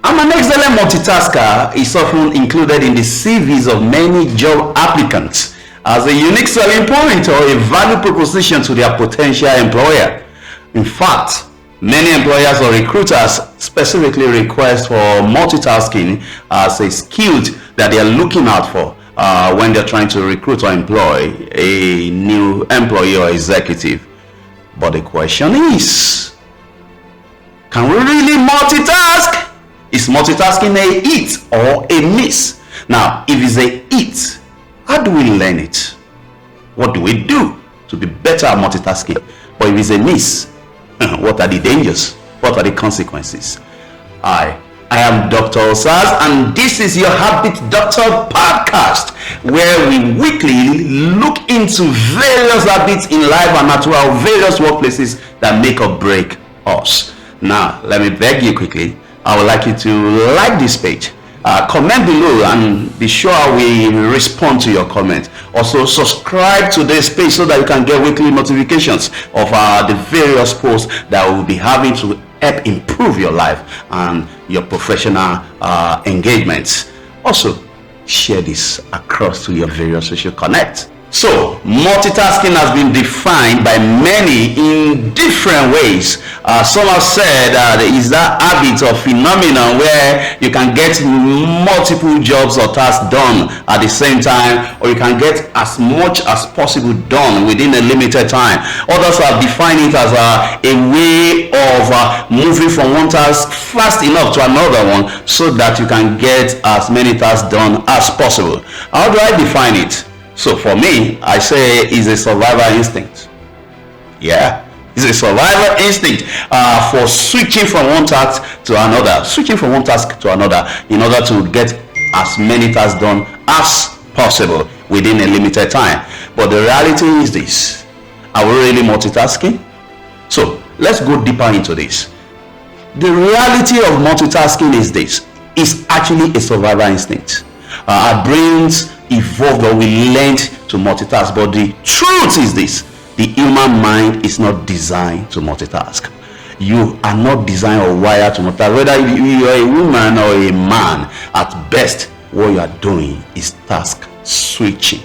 I'm an excellent multitasker is often included in the CVs of many job applicants as a unique selling point or a value proposition to their potential employer. In fact, many employers or recruiters specifically request for multitasking as a skill that they are looking out for when they're trying to recruit or employ a new employee or executive. But the question is, can we really multitask? Is multitasking a hit or a miss? Now, if it's a hit, how do we learn it? What do we do to be better at multitasking? But if it's a miss, what are the dangers? What are the consequences? I am Dr. Osaz, and this is your Habit Doctor podcast, where we weekly look into various habits in life and at our various workplaces that make or break us. Now, let me beg you quickly, I would like you to like this page, comment below, and be sure we respond to your comment. Also, subscribe to this page so that you can get weekly notifications of the various posts that we'll be having to help improve your life and your professional engagements. Also, share this across to your various social connects. So, multitasking has been defined by many in different ways. Some have said is that habit or phenomenon where you can get multiple jobs or tasks done at the same time, or you can get as much as possible done within a limited time. Others have defined it as a way of moving from one task fast enough to another one so that you can get as many tasks done as possible. How do I define it? So for me, I say it's a survival instinct. Yeah, it's a survival instinct for switching from one task to another. Switching from one task to another in order to get as many tasks done as possible within a limited time. But the reality is this: are we really multitasking? So let's go deeper into this. The reality of multitasking is this: it's actually a survival instinct. Our brains evolved, or we learned to multitask, but the truth is this: the human mind is not designed to multitask. You are not designed or wired to multitask. Whether you are a woman or a man, at best what you are doing is task switching.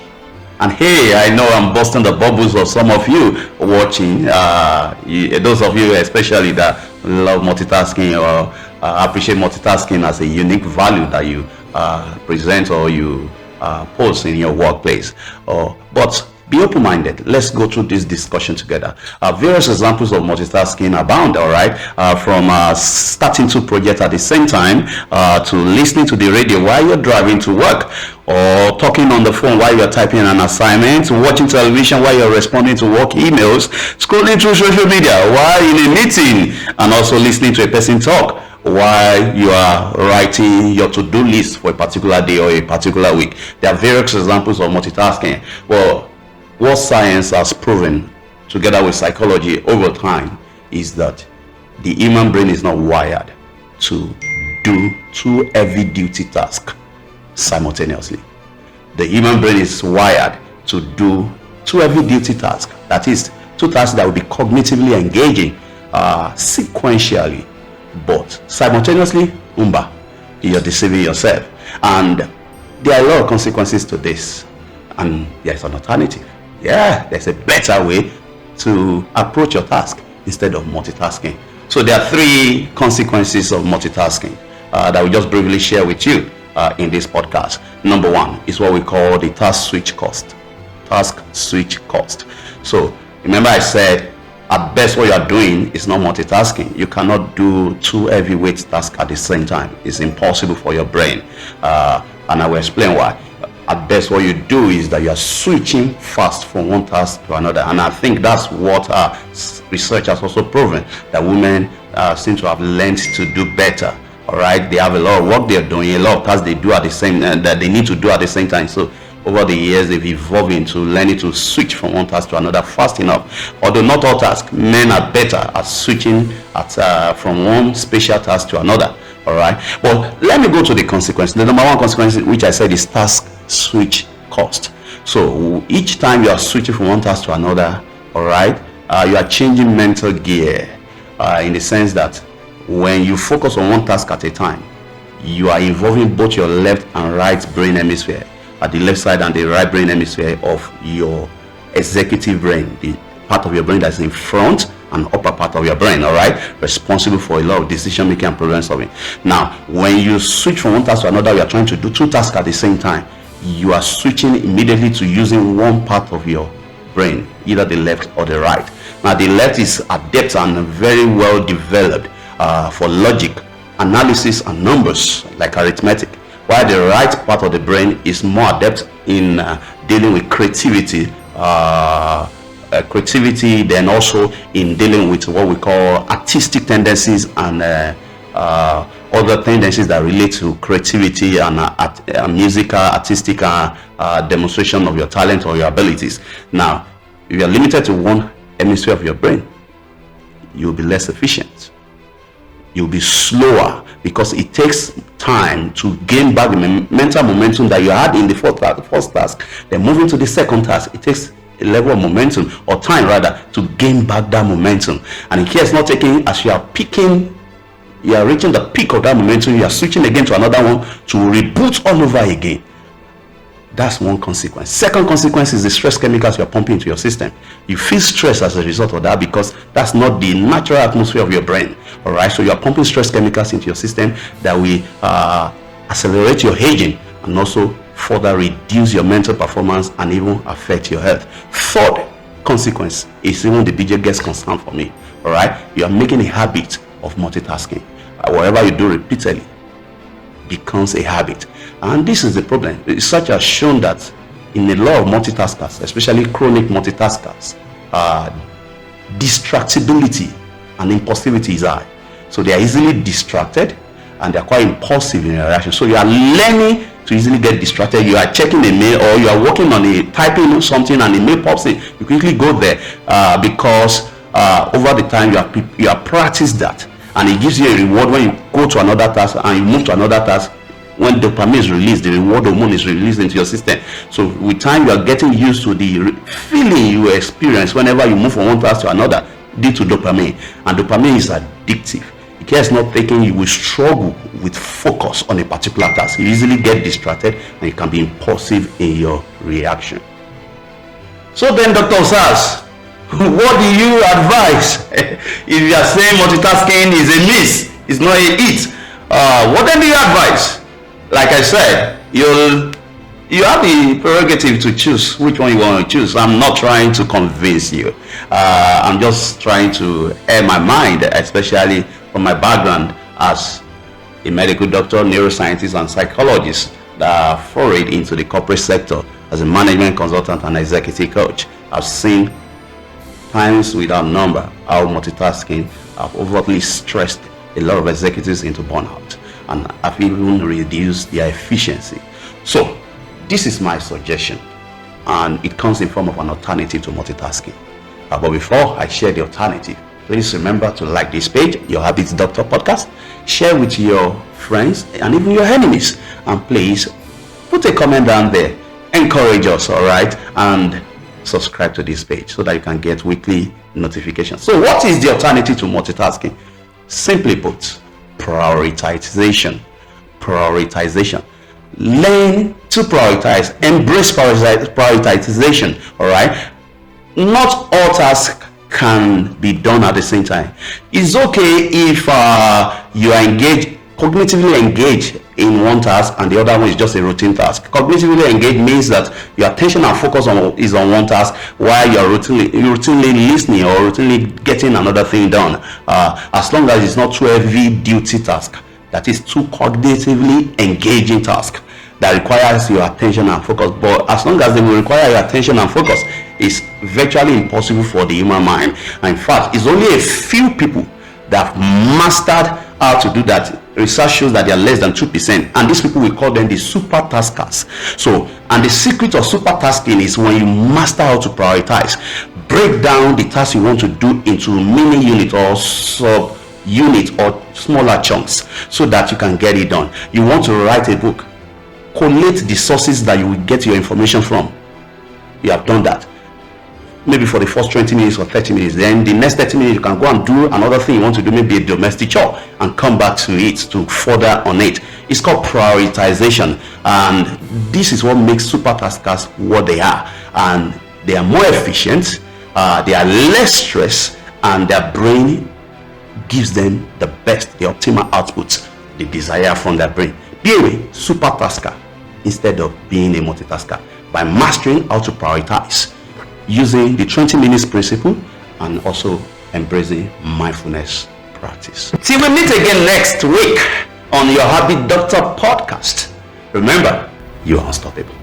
And hey, I know I'm busting the bubbles of some of you watching, those of you especially that love multitasking or appreciate multitasking as a unique value that you present or you post in your workplace. But be open-minded. Let's go through this discussion together. Various examples of multitasking abound, all right, from starting two projects at the same time, to listening to the radio while you're driving to work, or talking on the phone while you're typing an assignment, watching television while you're responding to work emails, scrolling through social media while in a meeting, and also listening to a person talk while you are writing your to-do list for a particular day or a particular week. There are various examples of multitasking. Well, what science has proven, together with psychology over time, is that the human brain is not wired to do two heavy-duty tasks simultaneously. The human brain is wired to do two heavy-duty tasks. That is, two tasks that will be cognitively engaging sequentially. But simultaneously, you're deceiving yourself. And there are a lot of consequences to this. And there's an alternative. Yeah, there's a better way to approach your task instead of multitasking. So there are three consequences of multitasking that we just briefly share with you in this podcast. Number one is what we call the task switch cost. Task switch cost. So remember I said, at best what you are doing is not multitasking. You cannot do two heavyweight tasks at the same time. It's impossible for your brain, and I will explain why. At best what you do is that you are switching fast from one task to another, and I think that's what research has also proven, that women seem to have learned to do better. All right, they have a lot of work they're doing, a lot of tasks they do at the same that they need to do at the same time. So over the years, they've evolved into learning to switch from one task to another fast enough. Although not all tasks, men are better at switching from one special task to another. All right. But let me go to the consequence. The number one consequence, which I said, is task switch cost. So each time you are switching from one task to another, all right, you are changing mental gear in the sense that When you focus on one task at a time, you are involving both your left and right brain hemisphere, at the left side and the right brain hemisphere of your executive brain, the part of your brain that's in front and upper part of your brain, all right, responsible for a lot of decision making and problem solving. Now, when you switch from one task to another, you are trying to do two tasks at the same time. You are switching immediately to using one part of your brain, either the left or the right. Now, the left is adept and very well developed for logic, analysis, and numbers like arithmetic, while the right part of the brain is more adept in dealing with creativity, then also in dealing with what we call artistic tendencies and other tendencies that relate to creativity and musical, artistic demonstration of your talent or your abilities. Now, if you are limited to one hemisphere of your brain, you'll be less efficient. You'll be slower because it takes time to gain back the mental momentum that you had in the first task. Then moving to the second task, it takes a level of momentum, or time rather, to gain back that momentum. And in case not taking, as you are peaking, you are reaching the peak of that momentum, you are switching again to another one to reboot all over again. That's one consequence. Second consequence is the stress chemicals you are pumping into your system. You feel stress as a result of that because that's not the natural atmosphere of your brain. All right, so you are pumping stress chemicals into your system that will accelerate your aging and also further reduce your mental performance and even affect your health. Third consequence is even the biggest concern for me. All right, you are making a habit of multitasking. Whatever you do repeatedly becomes a habit, and this is the problem. Research has shown that in a lot of multitaskers, especially chronic multitaskers, distractibility and impulsivity is high. So they are easily distracted and they are quite impulsive in their reaction. So you are learning to easily get distracted. You are checking a mail or you are working on typing something and the mail pops in. You quickly go there because over the time you have practiced that, and it gives you a reward when you go to another task and you move to another task. When dopamine is released, the reward hormone is released into your system. So with time, you are getting used to the feeling you experience whenever you move from one task to another due to dopamine. And dopamine is addictive. In case not taken, you will struggle with focus on a particular task. You easily get distracted and you can be impulsive in your reaction. So then, Dr. Sars, what do you advise if you are saying multitasking is a miss, it's not a hit? What then do you advise? Like I said, you have the prerogative to choose which one you want to choose. I'm not trying to convince you. I'm just trying to air my mind, especially from my background as a medical doctor, neuroscientist, and psychologist that forayed into the corporate sector as a management consultant and executive coach. I've seen times without number how multitasking have overtly stressed a lot of executives into burnout and have even reduced their efficiency. So this is my suggestion, and it comes in form of an alternative to multitasking. But before I share the alternative, please remember to like this page, Your Habits Doctor Podcast, share with your friends and even your enemies, and please put a comment down there, encourage us, all right, and subscribe to this page so that you can get weekly notifications. So what is the alternative to multitasking? Simply put, prioritization. Learn to prioritize, embrace prioritization. All right, not all tasks can be done at the same time. It's okay if you are cognitively engaged in one task and the other one is just a routine task. Cognitively engaged means that your attention and focus is on one task while you're routinely listening or routinely getting another thing done, as long as it's not too heavy duty task, that is too cognitively engaging task that requires your attention and focus. But as long as they will require your attention and focus, it's virtually impossible for the human mind. And in fact, it's only a few people that have mastered how to do that. Research shows that they are less than 2%, and these people, we call them the super taskers. So, and the secret of super tasking is when you master how to prioritize, break down the task you want to do into mini unit or sub unit or smaller chunks so that you can get it done. You want to write a book, collate the sources that you will get your information from. You have done that. maybe for the first 20 minutes or 30 minutes. Then the next 30 minutes, you can go and do another thing you want to do, maybe a domestic chore, and come back to it to further on it. It's called prioritization. And this is what makes super taskers what they are. And they are more efficient, they are less stressed, and their brain gives them the best, the optimal outputs they desire from their brain. Be a super tasker instead of being a multitasker by mastering how to prioritize, using the 20 minutes principle, and also embracing mindfulness practice. Till we meet again next week on your Habit Doctor podcast. Remember, you are unstoppable.